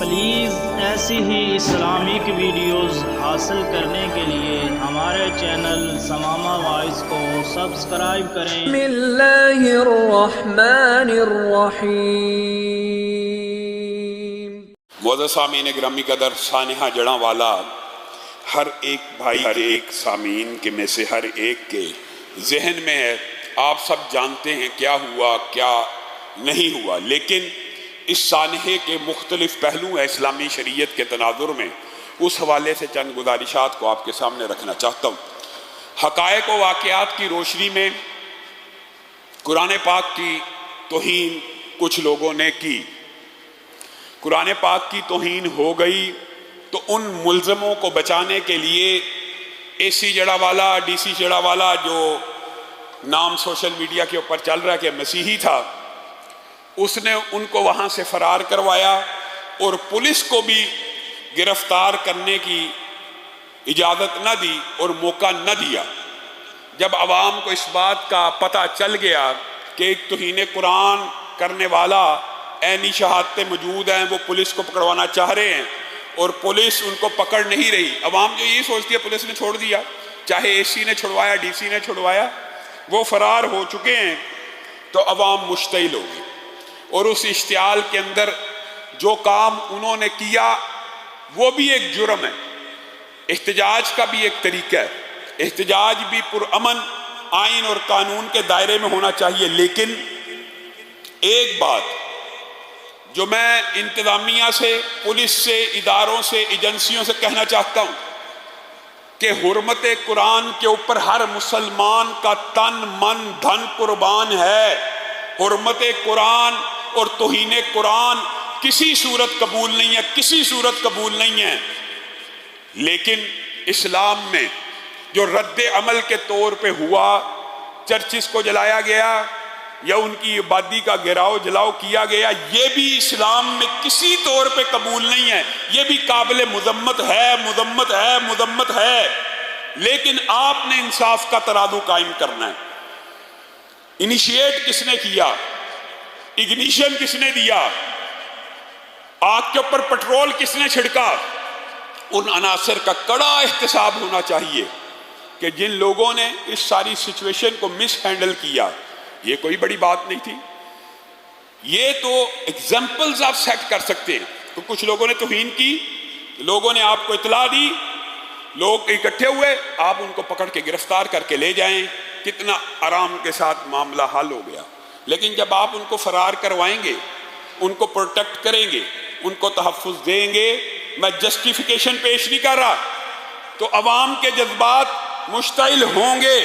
Please ऐसी ही Islamic videos हासिल करने के लिए हमारे चैनल समामा वॉइस को सब्सक्राइब करें। मुअज़्ज़ज़ सामीन ग्रामी कदर सानिहा जड़ा वाला, हर एक भाई हर एक सामीन के में से हर एक के जहन में है, आप सब जानते हैं क्या हुआ क्या नहीं हुआ, लेकिन इस सानहे के मुख्तलिफ पहलू हैं इस्लामी शरीयत के तनाजुर में। उस हवाले से चंद गुजारिशात को आपके सामने रखना चाहता हूँ। हक़ाइक़ व वाक़यात की रोशनी में कुरान पाक की तौहीन कुछ लोगों ने की। कुरान पाक की तौहीन हो गई तो उन मुल्ज़मों को बचाने के लिए AC जड़ावाला, DC जड़ावाला, जो नाम सोशल मीडिया के ऊपर चल रहा है कि मसीही था, उसने उनको वहाँ से फ़रार करवाया और पुलिस को भी गिरफ्तार करने की इजाज़त न दी और मौका न दिया। जब अवाम को इस बात का पता चल गया कि एक तौहीन कुरान करने वाला ऐनी शहादतें मौजूद हैं, वो पुलिस को पकड़वाना चाह रहे हैं और पुलिस उनको पकड़ नहीं रही, अवाम जो ये सोचती है पुलिस ने छोड़ दिया, चाहे AC ने छुड़वाया, DC ने छुड़वाया, वो फ़रार हो चुके हैं, तो अवाम मुश्तइल होगी। और उस इश्तियाल के अंदर जो काम उन्होंने किया वो भी एक जुर्म है। एहतजाज का भी एक तरीका है, एहतजाज भी पुरअमन आइन और कानून के दायरे में होना चाहिए। लेकिन एक बात जो मैं इंतज़ामिया से, पुलिस से, इदारों से, एजेंसियों से कहना चाहता हूँ कि हुर्मत कुरान के ऊपर हर मुसलमान का तन मन धन कुर्बान है। हुर्मत कुरान और तौहीन कुरान किसी सूरत कबूल नहीं है, किसी सूरत कबूल नहीं है। लेकिन इस्लाम में जो रद्द अमल के तौर पे हुआ, चर्चिस को जलाया गया या उनकी इबादी का गिराव जलाओ किया गया, ये भी इस्लाम में किसी तौर पे कबूल नहीं है। ये भी काबिल मुज़म्मत है, मुज़म्मत है, मुज़म्मत है। लेकिन आपने इंसाफ का तराजू कायम करना है। इनिशिएट किसने किया, इग्निशन किसने दिया, आग के ऊपर पेट्रोल किसने छिड़का, उन अनासर का कड़ा एहतसाब होना चाहिए कि जिन लोगों ने इस सारी सिचुएशन को मिस हैंडल किया, ये कोई बड़ी बात नहीं थी। ये तो एग्जाम्पल्स आप सेट कर सकते हैं। तो कुछ लोगों ने तौहीन की, लोगों ने आपको इतला दी, लोग इकट्ठे हुए, आप उनको पकड़ के गिरफ्तार करके ले जाएं, कितना आराम के साथ मामला हल हो गया। लेकिन जब आप उनको फरार करवाएंगे, उनको प्रोटेक्ट करेंगे, उनको तहफ़्फ़ुज़ देंगे, मैं जस्टिफिकेशन पेश नहीं कर रहा, तो अवाम के जज्बात मुश्तइल होंगे।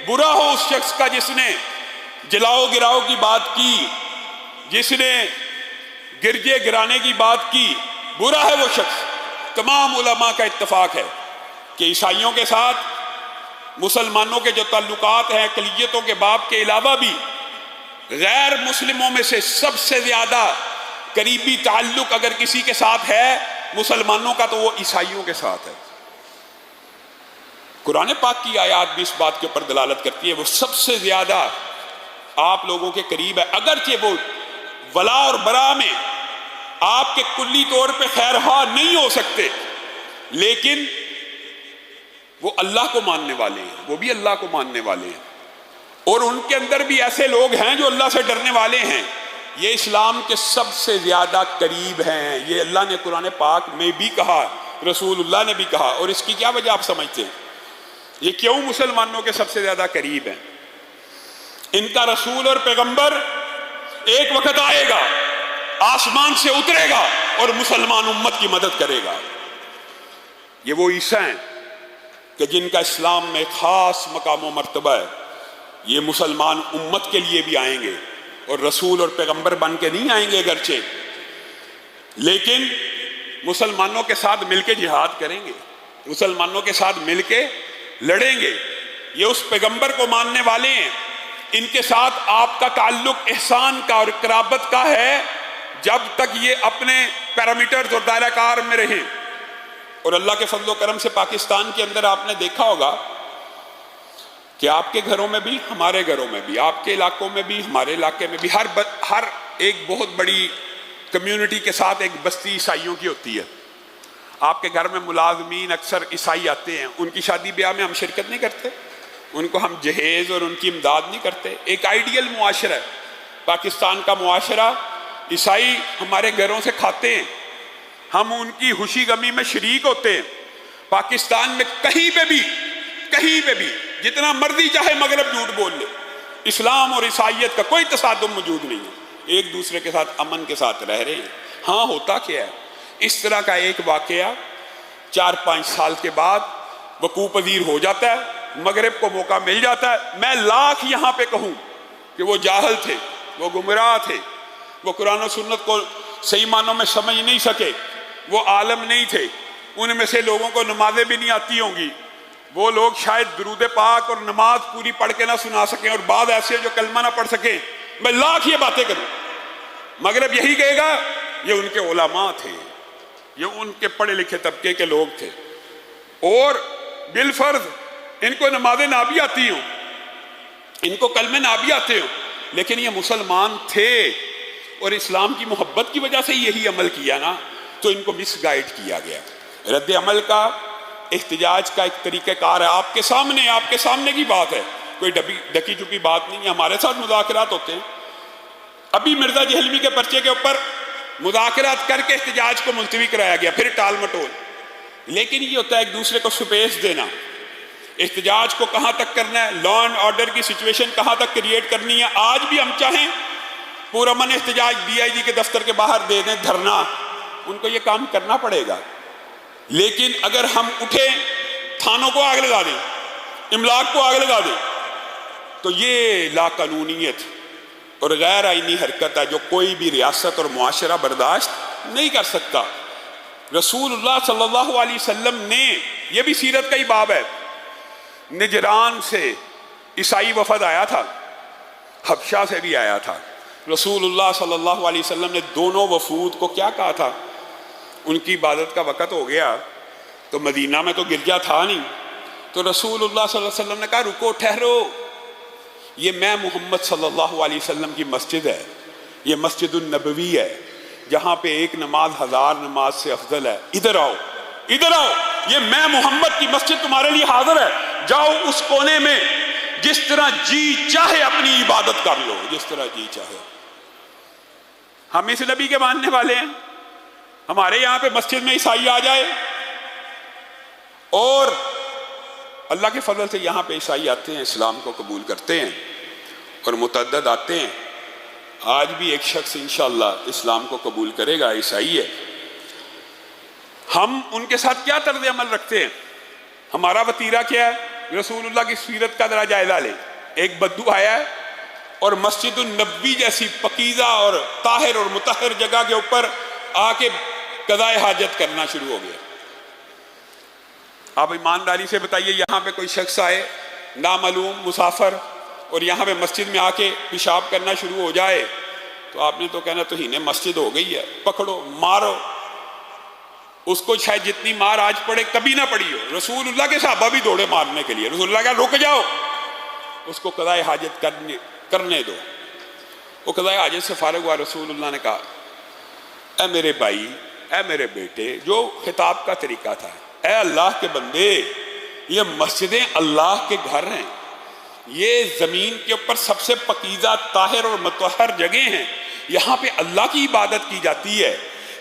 बुरा हो उस शख्स का जिसने जलाओ गिराओ की बात की, जिसने गिरजे गिराने की बात की, बुरा है वो शख्स। तमाम उलमा का इत्तफाक है कि ईसाइयों के साथ मुसलमानों के जो ताल्लुकात हैं, अक़लियतों के बाप के अलावा भी गैर मुस्लिमों में से सबसे ज्यादा करीबी ताल्लुक अगर किसी के साथ है मुसलमानों का, तो वो ईसाइयों के साथ है। कुरान पाक की आयत भी इस बात के ऊपर दलालत करती है, वो सबसे ज्यादा आप लोगों के करीब है। अगरचे वो वला और बरा में आपके कुल्ली तौर पे खैरहा नहीं हो सकते, लेकिन वो अल्लाह को मानने वाले हैं, वो भी अल्लाह को मानने वाले हैं, और उनके अंदर भी ऐसे लोग हैं जो अल्लाह से डरने वाले हैं। ये इस्लाम के सबसे ज्यादा करीब हैं। ये अल्लाह ने कुरान पाक में भी कहा, रसूलुल्लाह ने भी कहा। और इसकी क्या वजह आप समझते हैं, ये क्यों मुसलमानों के सबसे ज्यादा करीब हैं? इनका रसूल और पैगंबर एक वक्त आएगा, आसमान से उतरेगा और मुसलमान उम्मत की मदद करेगा। ये वो ईसा हैं कि जिनका इस्लाम में खास मकाम व मर्तबा है। ये मुसलमान उम्मत के लिए भी आएंगे और रसूल और पैगंबर बन के नहीं आएंगे अगरचे, लेकिन मुसलमानों के साथ मिलके जिहाद करेंगे, मुसलमानों के साथ मिलके लड़ेंगे। ये उस पैगंबर को मानने वाले हैं। इनके साथ आपका ताल्लुक एहसान का और कराबत का है जब तक ये अपने पैरामीटर्स और दायराकार में रहें। और अल्लाह के फजल करम से पाकिस्तान के अंदर आपने देखा होगा कि आपके घरों में भी, हमारे घरों में भी, आपके इलाकों में भी, हमारे इलाके में भी हर एक बहुत बड़ी कम्युनिटी के साथ एक बस्ती ईसाइयों की होती है। आपके घर में मुलाजमीन अक्सर ईसाई आते हैं, उनकी शादी ब्याह में हम शिरकत नहीं करते, उनको हम जहेज़ और उनकी इमदाद नहीं करते। एक आइडियल मुआशरा है पाकिस्तान का मुआशरा। ईसाई हमारे घरों से खाते हैं, हम उनकी खुशी गमी में शरीक होते हैं। पाकिस्तान में कहीं पे भी जितना मर्जी चाहे मगरब झूठ बोल ले, इस्लाम और ईसाइयत का कोई तसादुम मौजूद नहीं है, एक दूसरे के साथ अमन के साथ रह रहे हैं। हाँ, होता क्या है, इस तरह का एक वाकया 4-5 साल के बाद वकूअ पजीर हो जाता है, मगरब को मौका मिल जाता है। मैं लाख यहाँ पे कहूँ कि वो जाहल थे, वो गुमराह थे, वो कुरान और सुन्नत को सही मानों में समझ नहीं सके, वो आलम नहीं थे, उनमें से लोगों को नमाजें भी नहीं आती होंगी, वो लोग शायद दुरूद पाक और नमाज पूरी पढ़ के ना सुना सकें, और बाद ऐसे जो कलमा ना पढ़ सकें। मैं लाख ये बातें करूं, मगरब यही कहेगा ये उनके उलमा थे, ये उनके पढ़े लिखे तबके के लोग थे, और बिलफर्ज इनको नमाजें ना भी आती हों, इनको कलमे ना भी आते हो, लेकिन ये मुसलमान थे और इस्लाम की मोहब्बत की वजह से यही अमल किया ना, तो इनको मिसगाइड किया गया। रद्द अमल का, एहतिजाज का एक तरीक़ाकार है, आपके सामने की बात है, कोई ढकी चुकी बात नहीं है। हमारे साथ मुज़ाकरात होते हैं, अभी मिर्जा जहलवी के पर्चे के ऊपर मुज़ाकरात करके एहतिजाज को मुलतवी कराया गया, फिर टाल मटोल। लेकिन ये होता है एक दूसरे को स्पेस देना, एहतिजाज को कहाँ तक करना है, लॉ एंड ऑर्डर की सिचुएशन कहाँ तक क्रिएट करनी है। आज भी हम चाहें पूरा मन एहतिजाज DIG के दफ्तर के बाहर दे दें धरना, उनको ये काम करना पड़ेगा। लेकिन अगर हम उठे थानों को आग लगा दें, इमलाक को आग लगा दें, तो ये लाकानूनियत और गैर आईनी हरकत है जो कोई भी रियासत और मुआशरा बर्दाश्त नहीं कर सकता। रसूलुल्लाह सल्लल्लाहु अलैहि वसल्लम ने, यह भी सीरत का ही बाब है, निजरान से ईसाई वफद आया था, हबशा से भी आया था। रसूलुल्लाह सल्लल्लाहु अलैहि वसल्लम ने दोनों वफूद को क्या कहा था, उनकी इबादत का वक़्त हो गया, तो मदीना में तो गिरजा था नहीं, तो रसूलुल्लाह सल्लल्लाहु अलैहि वसल्लम ने कहा रुको, ठहरो, ये मैं मोहम्मद सल्लल्लाहु अलैहि वसल्लम की मस्जिद है, ये मस्जिदुन नबवी है, जहाँ पे एक नमाज 1000 नमाज से अफजल है। इधर आओ, इधर आओ, ये मैं मोहम्मद की मस्जिद तुम्हारे लिए हाजिर है, जाओ उस कोने में जिस तरह जी चाहे अपनी इबादत कर लो, जिस तरह जी चाहे। हम इस नबी के मानने वाले हैं, हमारे यहाँ पे मस्जिद में ईसाई आ जाए, और अल्लाह के फजल से यहाँ पे ईसाई आते हैं, इस्लाम को कबूल करते हैं, और मुतअद्दिद आते हैं। आज भी एक शख्स इंशाअल्लाह इस्लाम को कबूल करेगा, ईसाई है। हम उनके साथ क्या तर्ज अमल रखते हैं, हमारा वतीरा क्या है? रसूलुल्लाह की सीरत का जरा जायजा ले। एक बद्दू आया है और मस्जिदुन नबवी जैसी पकीज़ा और ताहिर और मुतहर जगह के ऊपर आके कज़ाए हाजत करना शुरू हो गया। आप ईमानदारी से बताइए, यहाँ पे कोई शख्स आए नामालूम मुसाफर और यहाँ पे मस्जिद में आके पेशाब करना शुरू हो जाए, तो आपने तो कहना तो ही ने मस्जिद हो गई है, पकड़ो मारो उसको। शायद जितनी मार आज पड़े कभी ना पड़ी हो। रसूलुल्लाह के सहाबा भी दौड़े मारने के लिए, रसूलुल्लाह का रुक जाओ, उसको कज़ाए हाजत करने दो। वो कज़ाए हाजत से फारिग हुआ, रसूलुल्लाह ने कहा ऐ मेरे भाई, ऐ मेरे बेटे, जो खिताब का तरीका था, ऐ अल्लाह के बंदे, ये मस्जिदें अल्लाह के घर हैं, ये ज़मीन के ऊपर सबसे पकीज़ा ताहिर और मुतहर जगह हैं, यहाँ पे अल्लाह की इबादत की जाती है,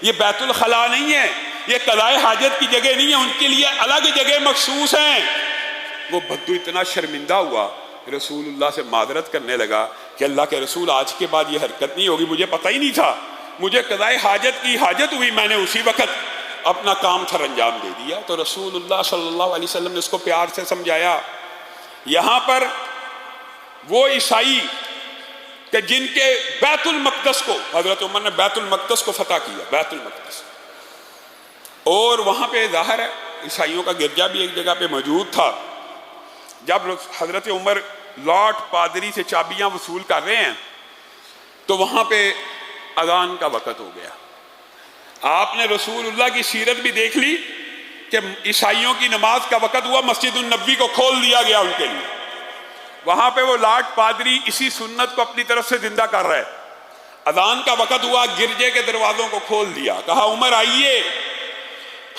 ये बैतुल खला नहीं है, ये कज़ाए हाजत की जगह नहीं है, उनके लिए अलग जगह मखसूस हैं। वो बद्दू इतना शर्मिंदा हुआ, रसूलुल्लाह से मादरत करने लगा कि अल्लाह के रसूल, आज के बाद ये हरकत नहीं होगी, मुझे पता ही नहीं था, मुझे कज़ाए हाजत की हाजत हुई, मैंने उसी वक़्त अपना काम सर अंजाम दे दिया। तो रसूलुल्लाह सल्लल्लाहु अलैहि वसल्लम ने उसको प्यार से समझाया। यहाँ पर वो ईसाई कि जिनके बैतुल मक़दस को, हज़रत उमर ने बैतुल मक़दस को फतह किया, बैतुल मक़दस, और वहाँ पे ज़ाहिर है ईसाइयों का गिरजा भी एक जगह पे मौजूद था। जब हज़रत उमर लॉर्ड पादरी से चाबियाँ वसूल कर रहे हैं, तो वहाँ पे अज़ान का वक़्त हो गया। आपने रसूलुल्लाह की सीरत भी देख ली कि ईसाइयों की नमाज का वक़्त हुआ, मस्जिदुन नबवी को खोल दिया गया उनके लिए। वहाँ पे वो लॉर्ड पादरी इसी सुन्नत को अपनी तरफ से जिंदा कर रहा है। अजान का वक़्त हुआ, गिरजे के दरवाज़ों को खोल दिया, कहा उमर आइए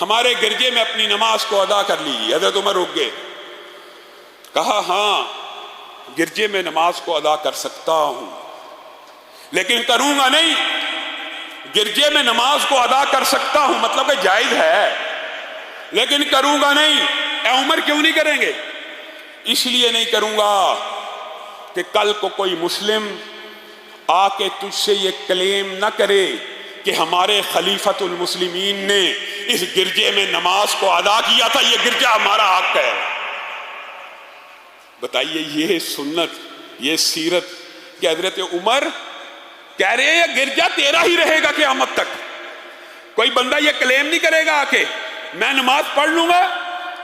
हमारे गिरजे में अपनी नमाज को अदा कर लीजिए। हज़रत उमर रुक गए, कहा हाँ गिरजे में नमाज को अदा कर सकता हूं, लेकिन करूंगा नहीं। गिरजे में नमाज को अदा कर सकता हूं मतलब कि जायज है, लेकिन करूंगा नहीं। ए उमर क्यों नहीं करेंगे? इसलिए नहीं करूंगा कि कल को कोई मुस्लिम आके तुझसे ये क्लेम न करे कि हमारे खलीफतुल मुस्लिमीन ने इस गिरजे में नमाज को अदा किया था, ये गिरजा हमारा हक है। बताइए ये सुन्नत, ये सीरत कि हजरत उमर कह रहे हैं ये गिरजा तेरा ही रहेगा क़यामत तक। कोई बंदा ये क्लेम नहीं करेगा आके मैं नमाज पढ़ लूंगा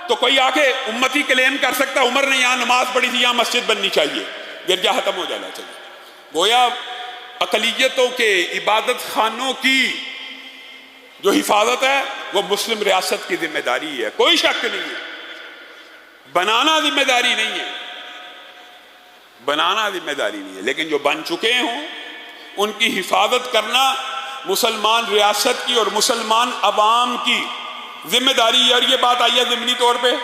तो कोई आके उम्मती क्लेम कर सकता उमर ने यहां नमाज पढ़ी थी, यहां मस्जिद बननी चाहिए, गिरजा खत्म हो जाना चाहिए। गोया अकलियतों के इबादत खानों की जो हिफाजत है वो मुस्लिम रियासत की जिम्मेदारी है, कोई शक नहीं है। बनाना जिम्मेदारी नहीं है, बनाना जिम्मेदारी नहीं है, लेकिन जो बन चुके हों उनकी हिफाजत करना मुसलमान रियासत की और मुसलमान अवाम की जिम्मेदारी है। और ये बात आई है ज़िमनी तौर पे,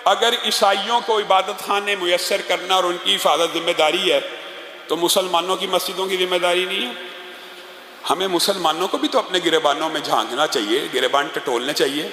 अगर ईसाइयों को इबादत खाने मुयस्सर करना और उनकी हिफाजत जिम्मेदारी है तो मुसलमानों की मस्जिदों की जिम्मेदारी नहीं है। हमें मुसलमानों को भी तो अपने गिरेबानों में झांकना चाहिए, गिरेबान टटोलने चाहिए।